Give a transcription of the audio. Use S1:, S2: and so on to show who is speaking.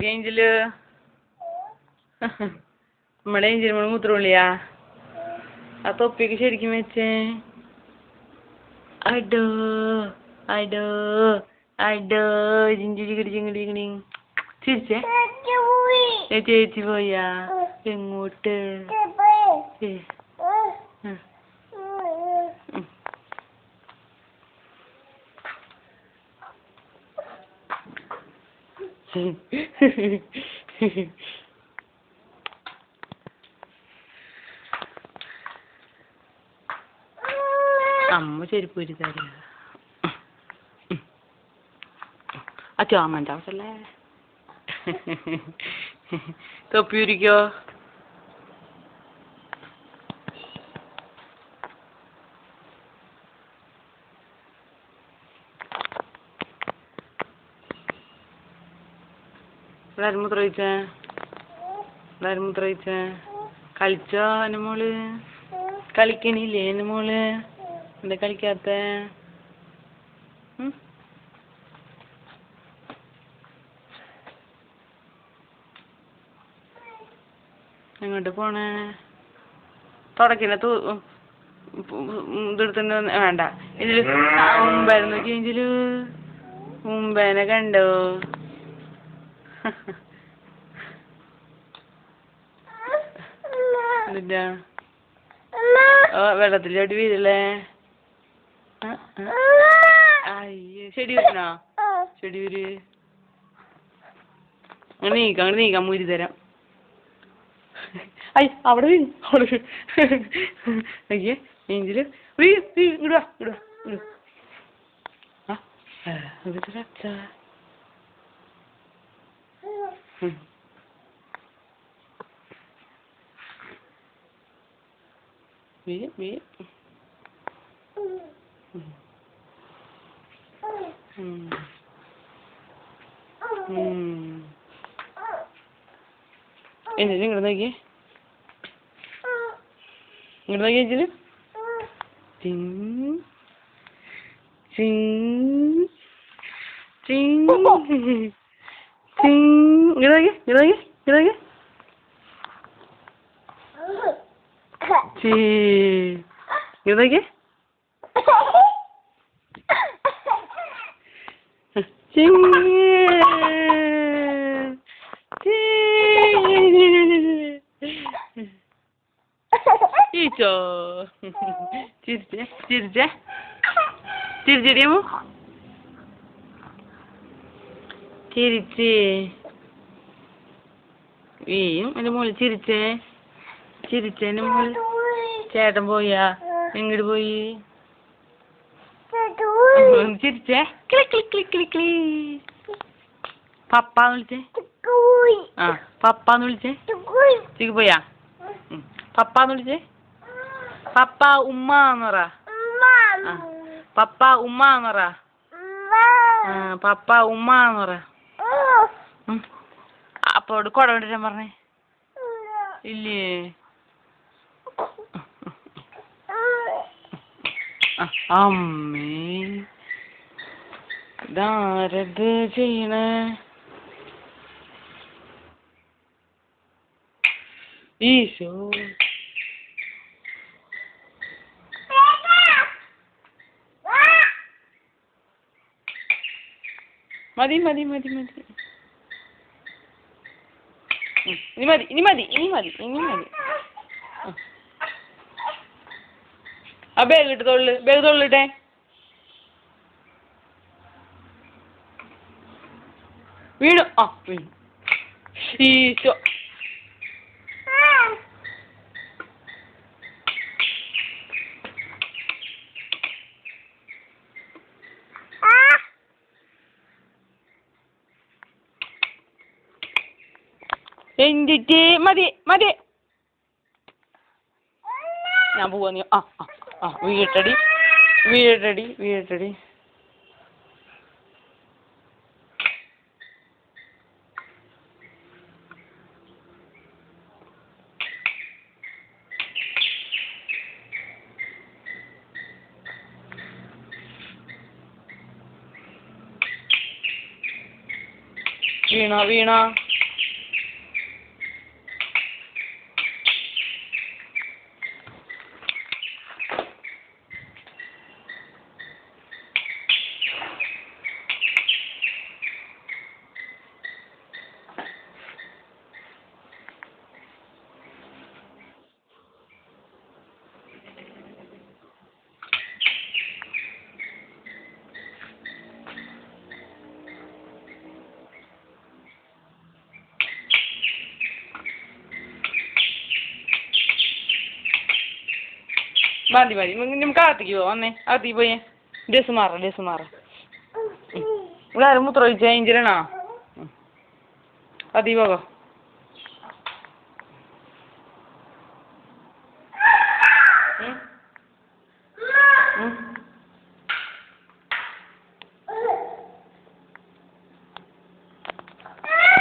S1: angel നമ്മുടെ Angel മോള് മൂത്രമുള്ളിയാ ആ തൊപ്പിയൊക്കെ ശരിക്കും വെച്ചേ അടോ അടോ അടോ ജിഞ്ചിരി ചിങ്ങടി ചിരിച്ചേ ചേച്ചി പോയാ എങ്ങോട്ട് അമ്മ ചെരുപ്പ് ഊരി തരാ അച്ഛോ അമ്മൻ്റെ അവസല്ലേ തൊപ്പി ഊരിക്കോ എല്ലാരും മൂത്രമൊഴിച്ചേ കളിച്ചോ എൻ്റെ മോള് കളിക്കണില്ലേ എൻ്റെ മോള് എന്താ കളിക്കാത്ത എങ്ങോട്ട് പോണേ തുടക്കില്ല ഇതെടുത്തിട്ട് വേണ്ട ഇതില് മുമ്പായിരുന്നു ചേഞ്ചില് മുമ്പേനെ കണ്ടോ എന്നിട്ടാ വെള്ളത്തിൽ ചവിട്ടി വീരല്ലേ അയ്യോ ചെടി വരണോ ചെടി വീര് അങ്ങനെ നീക്കാം മൂരി തരാം അയ്യ അവിടെ വീണ് അയ്യേ ഏഞ്ചല് ഇങ്ങോട്ട് വാ അച്ഛാ ഏഞ്ചല് ഇങ്ങോട്ട് നോക്കിയേ ഏഞ്ചല് ഇങ്ങോട്ട് ഈച്ചോ ചിരിച്ചടിയമ്മോ ചിരിച്ചേ എൻ്റെ മോള് ചിരിച്ചേ എൻ്റെ മോള് ചേട്ടൻ പോയാ എങ്ങോട്ട് പോയി ചിരിച്ചേ പപ്പാന്ന് വിളിച്ചേ ആ പപ്പാന്ന് വിളിച്ചേ ചിക്ക് പോയാ പപ്പാന്ന് വിളിച്ചേ പപ്പ ഉമ്മാന്ന് പറ പപ്പ ഉമ്മാന്ന് പറ പപ്പ ഉമ്മാന്ന് പറ അപ്പോട് കുട കൊണ്ടുവരാൻ പറഞ്ഞേ ഇല്ലേ അമ്മേ ഇതാരത് ചെയ്യണേ ഈശോ മതി ഇനി മതി ആ ബാഗ് തൊള്ളിട്ടെ വീണു ഈശോ എന്തിട്ട് മതി ഞാൻ പോവാ നീ വീഴട്ടടി വീണോ മതി മതി നമുക്ക് അകത്തേക്ക് പോവാം വന്നേ അകത്തേക്ക് പോയേ ഡ്രസ്സ് മാറാം ഇവിടെ ആരും മൂത്രം ഒഴിച്ച ഏഞ്ചലാണോ അകത്തേക്ക് പോകാം